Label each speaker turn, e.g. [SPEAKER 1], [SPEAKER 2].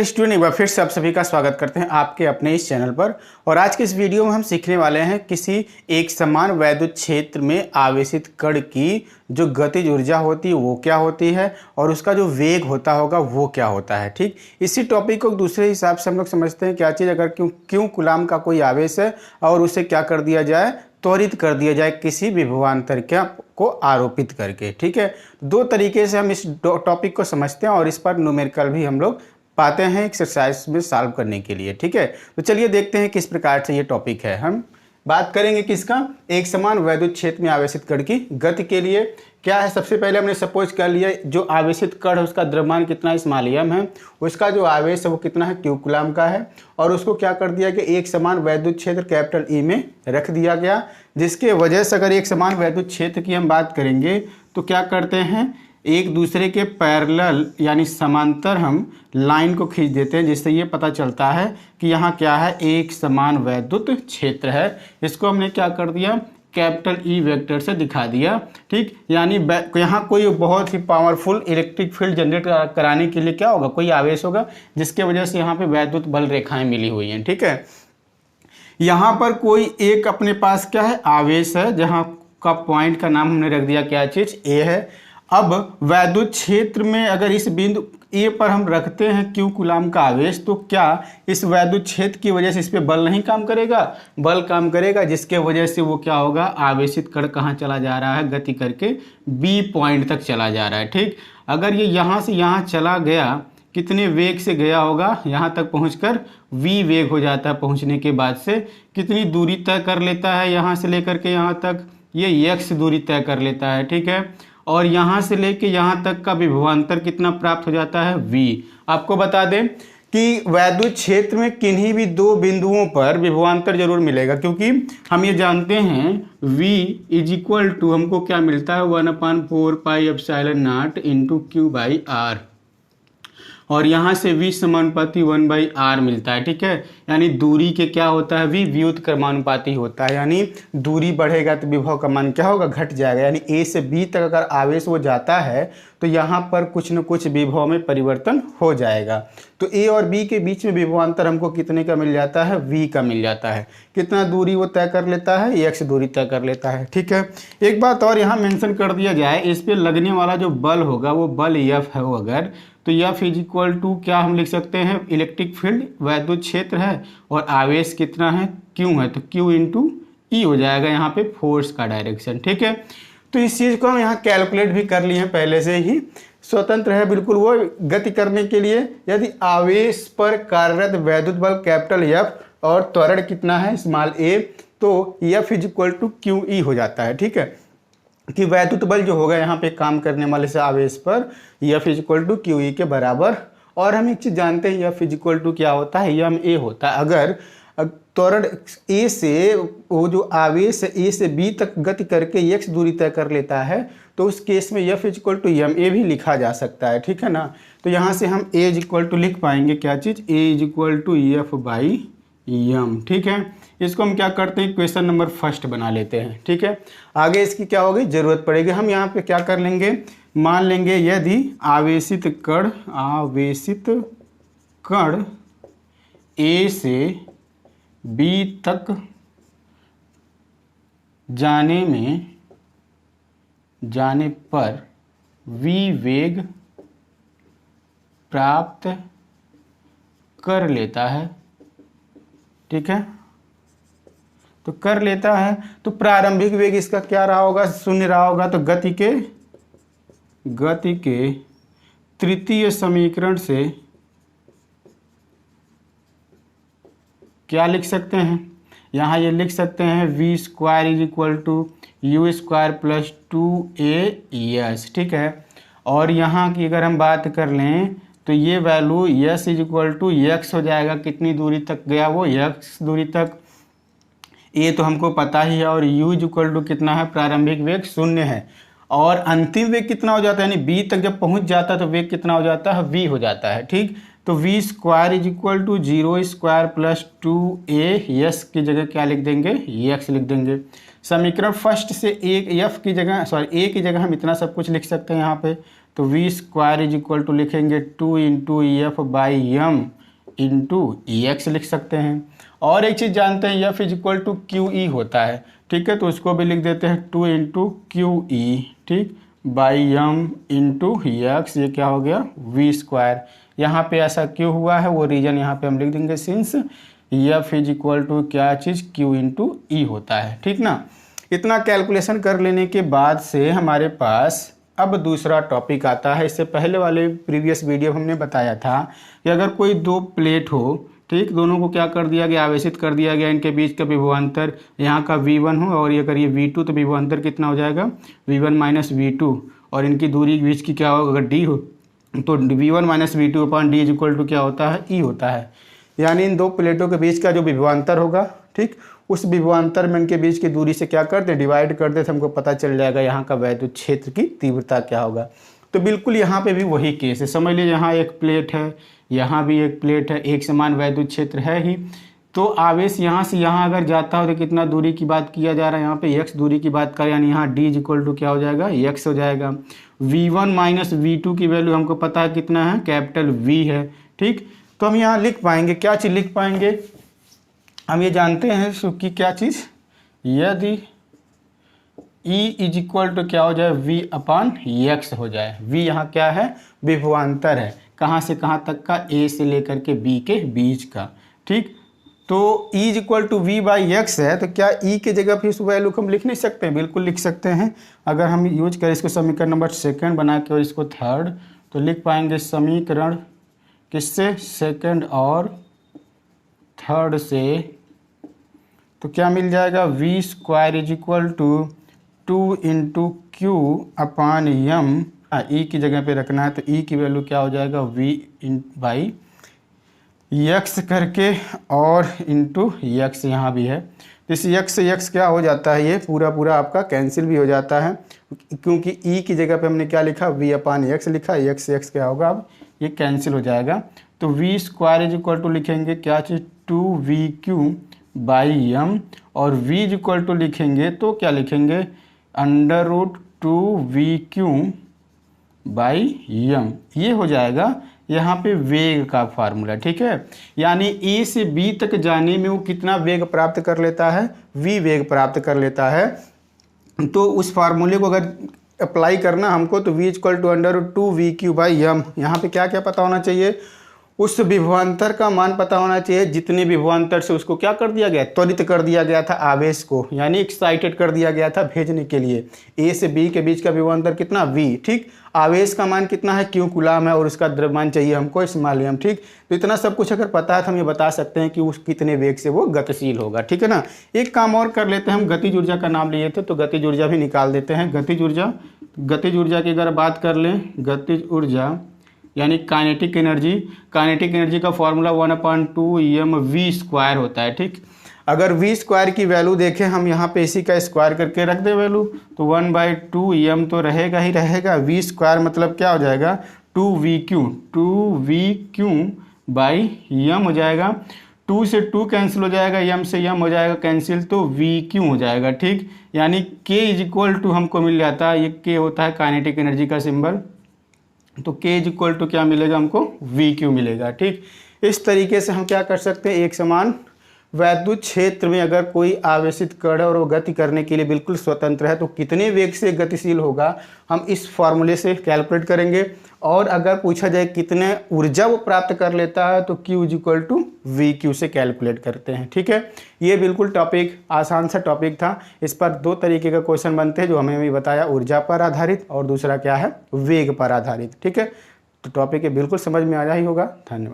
[SPEAKER 1] नमस्कार स्टूडेंट, एक बार फिर से आप सभी का स्वागत करते हैं आपके अपने इस चैनल पर। और आज के इस वीडियो में हम सीखने वाले हैं किसी एक समान वैद्युत क्षेत्र में आवेशित कण की जो गतिज ऊर्जा होती है वो क्या होती है और उसका जो वेग होता होगा वो क्या होता है। ठीक, इसी टॉपिक को दूसरे हिसाब से हम लोग समझते हैं क्या चीज़, अगर क्यों कूलाम का कोई आवेश है और उसे क्या कर दिया जाए, त्वरित कर दिया जाए किसी विभवांतर को आरोपित करके। ठीक है, दो तरीके से हम इस टॉपिक को समझते हैं और इस पर न्यूमेरिकल भी हम लोग पाते हैं एक्सरसाइज में सॉल्व करने के लिए। ठीक है, तो चलिए देखते हैं किस प्रकार से ये टॉपिक है। हम बात करेंगे किसका, एक समान वैद्युत क्षेत्र में आवेशित कण की गति के लिए क्या है। सबसे पहले हमने सपोज कर लिया जो आवेशित कण है उसका द्रव्यमान कितना स्मॉल है, उसका जो आवेश है वो कितना है, क्यू कूलाम का है, और उसको क्या कर दिया कि एक समान वैद्युत क्षेत्र कैपिटल ई में रख दिया गया, जिसके वजह से अगर एक समान वैद्युत क्षेत्र की हम बात करेंगे तो क्या करते हैं, एक दूसरे के पैरेलल यानी समांतर हम लाइन को खींच देते हैं, जिससे ये पता चलता है कि यहाँ क्या है, एक समान वैद्युत क्षेत्र है। इसको हमने क्या कर दिया, कैपिटल ई वेक्टर से दिखा दिया। ठीक, यानी यहाँ कोई बहुत ही पावरफुल इलेक्ट्रिक फील्ड जनरेट कराने के लिए क्या होगा, कोई आवेश होगा जिसके वजह से यहाँ पे वैद्युत बल रेखाएं मिली हुई हैं। ठीक है, यहाँ पर कोई एक अपने पास क्या है, आवेश है, जहाँ का पॉइंट का नाम हमने रख दिया क्या चीज, ए है। अब वैद्युत क्षेत्र में अगर इस बिंदु ए पर हम रखते हैं क्यू कूलाम का आवेश, तो क्या इस वैद्युत क्षेत्र की वजह से इस पे बल नहीं काम करेगा, बल काम करेगा, जिसके वजह से वो क्या होगा, आवेशित कण कहाँ चला जा रहा है, गति करके बी पॉइंट तक चला जा रहा है। ठीक, अगर ये यहाँ से यहाँ चला गया, कितने वेग से गया होगा, यहाँ तक पहुँचकर v वेग हो जाता है, पहुँचने के बाद से कितनी दूरी तय कर लेता है, यहाँ से लेकर के यहाँ तक ये x दूरी तय कर लेता है। ठीक है, और यहाँ से लेके यहाँ तक का विभवांतर कितना प्राप्त हो जाता है, v। आपको बता दें कि वैद्युत क्षेत्र में किन्हीं भी दो बिंदुओं पर विभवांतर जरूर मिलेगा, क्योंकि हम ये जानते हैं v इज इक्वल टू हमको क्या मिलता है, 1/4 pi epsilon not into Q by R, और यहाँ से v समानुपाती 1/r मिलता है। ठीक है, यानी दूरी के क्या होता है, v व्युत्क्रमानुपाती होता है, यानी दूरी बढ़ेगा तो विभव का मान क्या होगा, घट जाएगा। यानी a से b तक अगर आवेश वो जाता है तो यहाँ पर कुछ न कुछ विभव में परिवर्तन हो जाएगा। तो a और b के बीच में विभवांतर हमको कितने का मिल जाता है, v का मिल जाता है। कितना दूरी वो तय कर लेता है, x दूरी तय कर लेता है। ठीक है, एक बात और यहाँ मेंशन कर दिया जाए, इस पे लगने वाला जो बल होगा वो बल F है वो अगर, तो F इज इक्वल टू क्या हम लिख सकते हैं, इलेक्ट्रिक फील्ड वैद्युत क्षेत्र है और आवेश कितना है, Q है, तो Q इंटू ई हो जाएगा यहाँ पे फोर्स का डायरेक्शन। ठीक है, तो इस चीज़ को हम यहाँ कैलकुलेट भी कर लिए हैं, पहले से ही स्वतंत्र है बिल्कुल वो गति करने के लिए। यदि आवेश पर कार्यरत वैद्युत बल कैपिटल F और त्वरण कितना है, स्मॉल a, तो F is equal to Q E हो जाता है। ठीक है, कि वैद्युत बल जो होगा यहाँ पे काम करने वाले से आवेश पर F is equal to Q E के बराबर। और हम एक चीज़ जानते हैं F इज इक्वल टू क्या होता है, एम ए होता है। अगर त्वरण A से वो जो आवेश A से B तक गति करके x दूरी तय कर लेता है तो उस केस में F is equal to M A भी लिखा जा सकता है। ठीक है ना, तो यहाँ से हम A इज इक्वल टू लिख पाएंगे क्या चीज़, A is equal to F by M. ठीक है, इसको हम क्या करते हैं, क्वेश्चन नंबर फर्स्ट बना लेते हैं। ठीक है, आगे इसकी क्या होगी, जरूरत पड़ेगी। हम यहाँ पे क्या कर लेंगे, मान लेंगे यदि आवेशित कण A से B तक जाने पर v वेग प्राप्त कर लेता है। ठीक है, तो कर लेता है तो प्रारंभिक वेग इसका क्या रहा होगा, शून्य रहा होगा। तो गति के तृतीय समीकरण से क्या लिख सकते हैं, यहाँ ये लिख सकते हैं v square is equal to U square plus 2a/s। ठीक है, और यहाँ की अगर हम बात कर लें तो ये value s is equal to x हो जाएगा, कितनी दूरी तक गया वो, x दूरी तक। a तो हमको पता ही है, और u इज इक्वल टू कितना है, प्रारंभिक वेग 0 है, और अंतिम वेग कितना हो जाता है, यानी b तक जब पहुँच जाता है तो वेग कितना हो जाता है, v हो जाता है। ठीक, तो v square is equal to 0 square plus 2a/s की जगह क्या लिख देंगे, x लिख देंगे। समीकरण फर्स्ट से एक f की जगह a की जगह हम इतना सब कुछ लिख सकते हैं यहाँ पे, तो V square is equal to लिखेंगे 2 into F by M into X लिख सकते हैं। और एक चीज़ जानते हैं F is equal to Q E होता है, ठीक है, तो उसको भी लिख देते हैं 2 इंटू क्यू ई, ठीक, बाई एम इंटू एक्स, ये क्या हो गया वी स्क्वायर। यहाँ पे ऐसा क्यों हुआ है वो रीजन यहाँ पे हम लिख देंगे, since F is equal to क्या चीज़ क्यू इंटू ई होता है, ठीक ना। इतना कैलकुलेशन कर लेने के बाद से हमारे पास अब दूसरा टॉपिक आता है। इससे पहले वाले प्रीवियस वीडियो हमने बताया था कि अगर कोई दो प्लेट हो, ठीक, दोनों को क्या कर दिया गया, आवेशित कर दिया गया, इनके बीच का विभवांतर यहाँ का V1 हो और ये करिए V2, तो विभवांतर कितना हो जाएगा V1 माइनस V2, और इनकी दूरी के बीच की क्या होगा, अगर D हो तो V1 minus V2 upon D is equal to क्या होता है, E होता है। यानी इन दो प्लेटों के बीच का जो विभवांतर होगा, ठीक, उस विभवांतर में इनके बीच की दूरी से क्या करते, डिवाइड कर देते, हमको पता चल जाएगा यहाँ का वैद्युत क्षेत्र की तीव्रता क्या होगा। तो बिल्कुल यहाँ पे भी वही केस है। समझ लीजिए यहाँ एक प्लेट है, यहाँ भी एक प्लेट है, एक समान वैद्युत क्षेत्र है ही, तो आवेश यहाँ से यहाँ अगर जाता हो तो कितना दूरी की बात किया जा रहा है, यहाँ पे x दूरी की बात करें, यानी यहाँ d इज इक्वल टू क्या हो जाएगा, x हो जाएगा। v1 माइनस V2 की वैल्यू हमको पता है कितना है, कैपिटल V है, ठीक। तो हम यहाँ लिख पाएंगे, क्या चीज़ लिख पाएंगे, हम ये जानते हैं कि क्या चीज़, यदि E इज इक्वल टू क्या हो जाए, V अपान x हो जाए। V यहाँ क्या है, विभवांतर है, कहाँ से कहाँ तक का, A से लेकर के B के बीच का, ठीक। तो E is equal to V by X है, तो क्या E की जगह फिर इस वैल्यू को हम लिख नहीं सकते हैं, बिल्कुल लिख सकते हैं। अगर हम यूज करें इसको समीकरण नंबर 2 बना के और इसको 3rd, तो लिख पाएंगे समीकरण किससे, 2nd और 3rd से, तो क्या मिल जाएगा, V square is equal to 2 into q upon m, e की जगह पे रखना है, तो ई की वैल्यू क्या हो जाएगा, V बाई एक्स करके और इंटू एक्स यहाँ भी है, तो इस एक्स से एक्स क्या हो जाता है, ये पूरा पूरा आपका कैंसिल भी हो जाता है, क्योंकि ई की जगह पे हमने क्या लिखा, V अपान एक्स लिखा, एक्स से एक्स क्या होगा, अब ये कैंसिल हो जाएगा। तो V square is equal to लिखेंगे क्या चीज़, 2VQ बाई एम, और V इज इक्वल टू लिखेंगे तो क्या लिखेंगे, under root 2VQ by M, ये हो जाएगा यहाँ पे वेग का फार्मूला, ठीक है। यानी A से B तक जाने में वो कितना वेग प्राप्त कर लेता है, V वेग प्राप्त कर लेता है। तो उस फार्मूले को अगर अप्लाई करना हमको, तो V equal to under root 2VQ by M, यहाँ पे क्या क्या पता होना चाहिए, उस विभवांतर का मान पता होना चाहिए जितने विभवांतर से उसको क्या कर दिया गया, त्वरित कर दिया गया था आवेश को, यानी एक्साइटेड कर दिया गया था भेजने के लिए। A से B के बीच का विभवांतर कितना, V, ठीक। आवेश का मान कितना है, Q कूलाम है, और उसका द्रव्यमान चाहिए हमको स्मॉलियम, ठीक। तो इतना सब कुछ अगर पता है तो हम ये बता सकते हैं कि उस कितने वेग से वो गतिशील होगा, ठीक है ना। एक काम और कर लेते हैं, हम गतिज ऊर्जा का नाम लिए थे, तो गतिज ऊर्जा भी निकाल देते हैं। गतिज ऊर्जा की अगर बात कर लें, गतिज ऊर्जा यानी काइनेटिक एनर्जी का फॉर्मूला 1/2 mv स्क्वायर होता है, ठीक। अगर v स्क्वायर की वैल्यू देखें हम यहाँ पे इसी का स्क्वायर करके रख दें वैल्यू, तो 1/2 m तो रहेगा ही रहेगा, v स्क्वायर मतलब क्या हो जाएगा, 2VQ बाई m हो जाएगा। 2 से 2 कैंसिल हो जाएगा, m से m हो जाएगा कैंसिल, तो VQ हो जाएगा, ठीक। यानी k इज इक्वल टू हमको मिल जाता है, ये k होता है काइनेटिक एनर्जी का सिंबल, तो k इज इक्वल टू क्या मिलेगा हमको, VQ मिलेगा, ठीक। इस तरीके से हम क्या कर सकते हैं, एक समान वैद्युत क्षेत्र में अगर कोई आवेशित कण है और वो गति करने के लिए बिल्कुल स्वतंत्र है, तो कितने वेग से गतिशील होगा हम इस फॉर्मूले से कैलकुलेट करेंगे। और अगर पूछा जाए कितने ऊर्जा वो प्राप्त कर लेता है, तो Q is equal to VQ से कैलकुलेट करते हैं, ठीक है। ये बिल्कुल टॉपिक आसान सा टॉपिक था। इस पर 2 तरीके का क्वेश्चन बनते हैं, जो हमें भी बताया, ऊर्जा पर आधारित और दूसरा क्या है, वेग पर आधारित, ठीक है। तो टॉपिक ये बिल्कुल समझ में आया ही होगा। धन्यवाद।